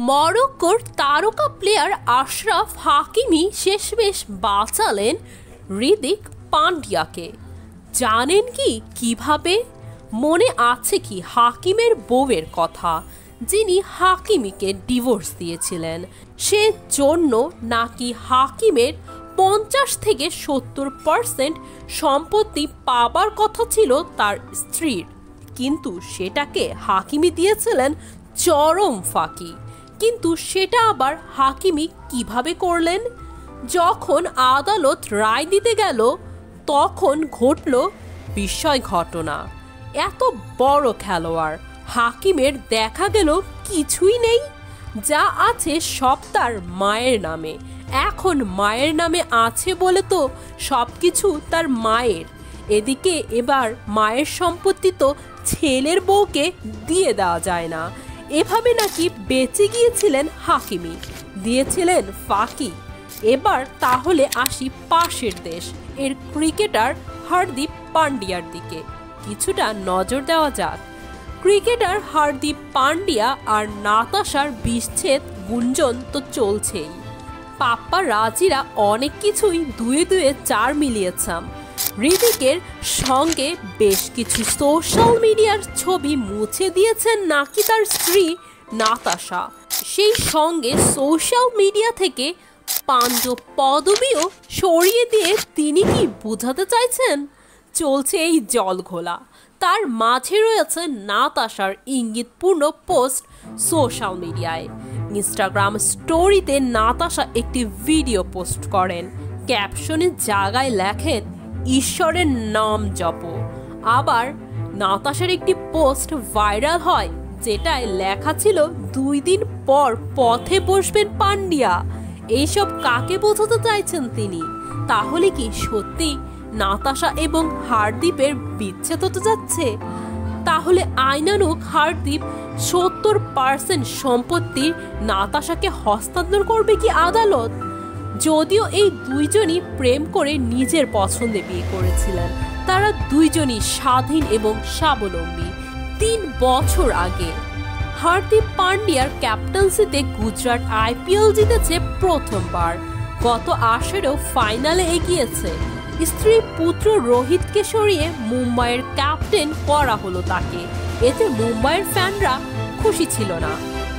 মরক্কোর তারকা প্লেয়ার আশরাফ হাকিমি শেষমেশ বাঁচালেন হৃদিক পান্ডিয়াকে। জানেন কি কিভাবে? মনে আছে কি হাকিমের বউয়ের কথা, যিনি হাকিমিকে ডিভোর্স দিয়েছিলেন? সে জন্য নাকি হাকিমের 50 থেকে 70% সম্পত্তি পাবার কথা ছিল তার স্ত্রীর, কিন্তু সেটাকে হাকিমি দিয়েছিলেন চরম ফাঁকি। কিন্তু সেটা আবার হাকিমি কিভাবে করলেন? যখন আদালত রায় দিতে গেল তখন ঘটল বিস্ময় ঘটনা। এত বড় খেলোয়াড় হাকিমের দেখা গেল কিছুই নেই, যা আছে সব তার মায়ের নামে। এখন মায়ের নামে আছে বলে তো সবকিছু তার মায়ের। এদিকে এবার মায়ের সম্পত্তি তো ছেলের বউকে দিয়ে দেওয়া যায় না। এভাবে নাকি বেঁচে গিয়েছিলেন হাকিমি, দিয়েছিলেন ফাঁকি। এবার তাহলে আসি পাশের দেশ এর ক্রিকেটার হার্দিক পান্ডিয়ার দিকে কিছুটা নজর দেওয়া যাক। ক্রিকেটার হার্দিক পান্ডিয়া আর নাতাশার বিচ্ছেদ গুঞ্জন তো চলছেই। পাপ্পারাজিরা অনেক কিছুই দুয়ে দুয়ে চার মিলিয়েছেন। হৃদিকের সঙ্গে বেশ কিছু সোশ্যাল মিডিয়ার ছবি মুছে দিয়েছেন নাকি তার স্ত্রী নাতাশা। সেই সঙ্গে সোশ্যাল মিডিয়া থেকে পাঞ্জ পদবিও সরিয়ে দিয়ে তিনি কি বোঝাতে চাইছেন? চলছে এই জলঘোলা। তার মাঝে রয়েছে নাতাশার ইঙ্গিতপূর্ণ পোস্ট সোশ্যাল মিডিয়ায়। ইনস্টাগ্রাম স্টোরিতে নাতাশা একটি ভিডিও পোস্ট করেন, ক্যাপশনের জায়গায় লেখেন ঈশ্বরের নাম জপ। আবার নাতাশার একটি পোস্ট ভাইরাল হয় যেটায় লেখা ছিল 2 দিন পর পথে বসবেন পান্ডিয়া। এইসব কাকে বোঝাতে চাইছেন তিনি? তাহলে কি সত্যি নাতাশা এবং হার্দিকের বিচ্ছেদ হতে যাচ্ছে? তাহলে আইনানুগ হার্দিক 70% সম্পত্তির নাতাশাকে হস্তান্তর করবে কি আদালত? যদিও এই দুইজনই প্রেম করে নিজের পছন্দে বিয়ে করেছিলেন, তারা দুইজনই স্বাধীন এবং স্বাবলম্বী। 3 বছর আগে হার্দিক পান্ডিয়ার ক্যাপ্টেন্সিতে গুজরাট IPL জিতেছে প্রথমবার। গত আসরেও ফাইনালে এগিয়েছে। স্ত্রী পুত্র রোহিতকে সরিয়ে মুম্বাইয়ের ক্যাপ্টেন করা হলো তাকে। এতে মুম্বাইয়ের ফ্যানরা খুশি ছিল না।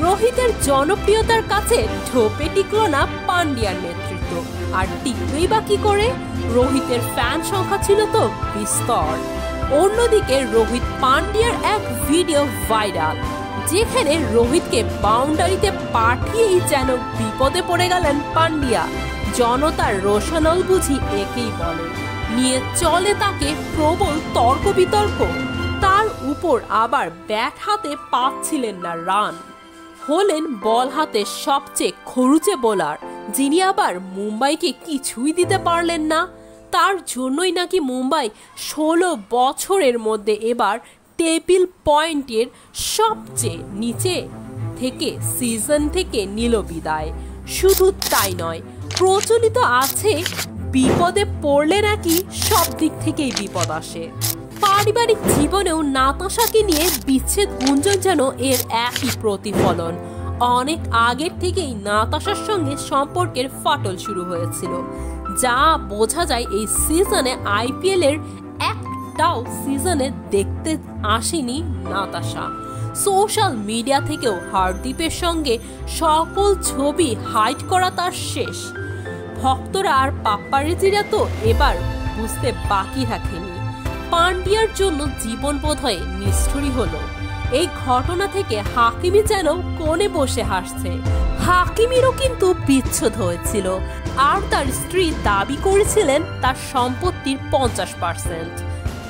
রোহিতের জনপ্রিয়তার কাছে ঢোপে টিকল না পান্ডিয়ার নেতৃত্ব। আর টিকবেই বা কি করে? রোহিতের ফ্যান সংখ্যা ছিল তো বিস্তর। অন্যদিকে রোহিত পান্ডিয়ার এক ভিডিও ভাইরাল, যেখানে রোহিতকে বাউন্ডারিতে পাঠিয়েই যেন বিপদে পড়ে গেলেন পান্ডিয়া। জনতার রোশানল বুঝি একেই বলে। নিয়ে চলে তাকে প্রবল তর্ক বিতর্ক। তার উপর আবার ব্যাট হাতে পাচ্ছিলেন না রান। হলেন বল হাতে সবচেয়ে খরুচে বোলার, যিনি আবার মুম্বাইকে কিছুই দিতে পারলেন না। তার জন্যই নাকি মুম্বাই 16 বছরের মধ্যে এবার টেবিল পয়েন্টের সবচেয়ে নিচে থেকে সিজন থেকে নিল বিদায়। শুধু তাই নয়, প্রচলিত আছে বিপদে পড়লে নাকি সব দিক থেকেই বিপদ আসে। পারিবারিক জীবনেও নাতাশাকে নিয়ে বিচ্ছেদ গুঞ্জন যেন এর একই প্রতিফলন। অনেক আগের থেকেই নাতাশার সঙ্গে সম্পর্কের ফাটল শুরু হয়েছিল, যা বোঝা যায় এই সিজনে IPL এর একটাও সিজনে দেখতে আসেনি নাতাশা। সোশ্যাল মিডিয়া থেকেও হার্দিকের সঙ্গে সকল ছবি হাইড করা তার শেষ। ভক্তরা আর পাপ্পারাজিরা তো এবার বুঝতে বাকি রাখেনি। পান্ডিয়ার জন্য জীবন বোধহয় নিষ্ঠুরই হলো। এই ঘটনা থেকে হাকিমি যেন কোণে বসে হাসছে। হাকিমিরও কিন্তু বিচ্ছেদ হয়েছিল, আর তার স্ত্রী দাবি করেছিলেন তার সম্পত্তির 50%।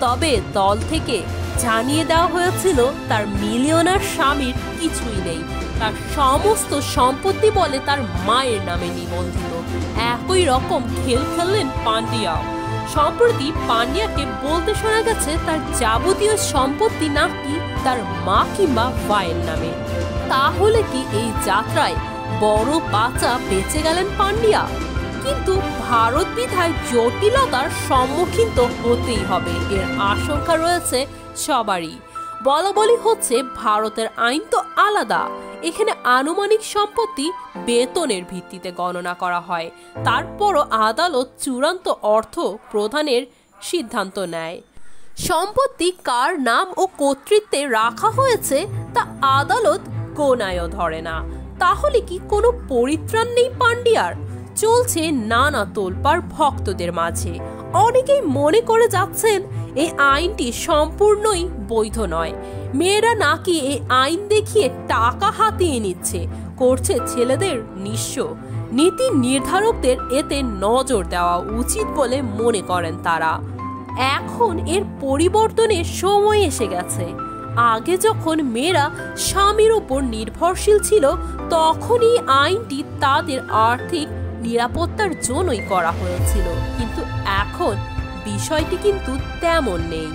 তবে দল থেকে জানিয়ে দেওয়া হয়েছিল তার মিলিয়নার স্বামীর কিছুই নেই। তার সমস্ত সম্পত্তি বলে তার মায়ের নামে নিবন্ধিত। একই রকম খেল খেললেন পান্ডিয়াও। সম্প্রতি পান্ডিয়াকে বলতে শোনা গেছে তার যাবতীয় সম্পত্তি নাকি তার মা কিংবা ভাইয়ের নামে। তাহলে কি এই যাত্রায় বড় বাচ্চা বেঁচে গেলেন পান্ডিয়া? কিন্তু ভারত বিধায় জটিলতার সম্মুখীন তো হতেই হবে, এর আশঙ্কা রয়েছে সবারই। বলা বলি হচ্ছে ভারতের আইন তো আলাদা, এখানে আনুমানিক সম্পত্তি বেতনের ভিত্তিতে গণনা করা হয়, তারপরও আদালত চূড়ান্ত অর্থ প্রদানের সিদ্ধান্ত নেয়। সম্পত্তি কার নাম ও কর্তৃত্বে রাখা হয়েছে তা আদালত গোনায়ও ধরে না। তাহলে কি কোনো পরিত্রাণ নেই পান্ডিয়ার? চলছে নানা তোলপাড় ভক্তদের মাঝে। অনেকেই মনে করে যাচ্ছেন এই আইনটি সম্পূর্ণই বৈধ নয়, মেয়েরা নাকি এই আইন দেখিয়ে টাকা হাতিয়ে নিচ্ছে, করছে ছেলেদের নিঃস্ব। নীতি নির্ধারকদের এতে নজর দেওয়া উচিত বলে মনে করেন তারা। এখন এর পরিবর্তনের সময় এসে গেছে। আগে যখন মেয়েরা স্বামীর উপর নির্ভরশীল ছিল তখনই আইনটি তাদের আর্থিক নিরাপত্তার জন্যই করা হয়েছিল, কিন্তু এখন বিষয়টি কিন্তু তেমন নেই।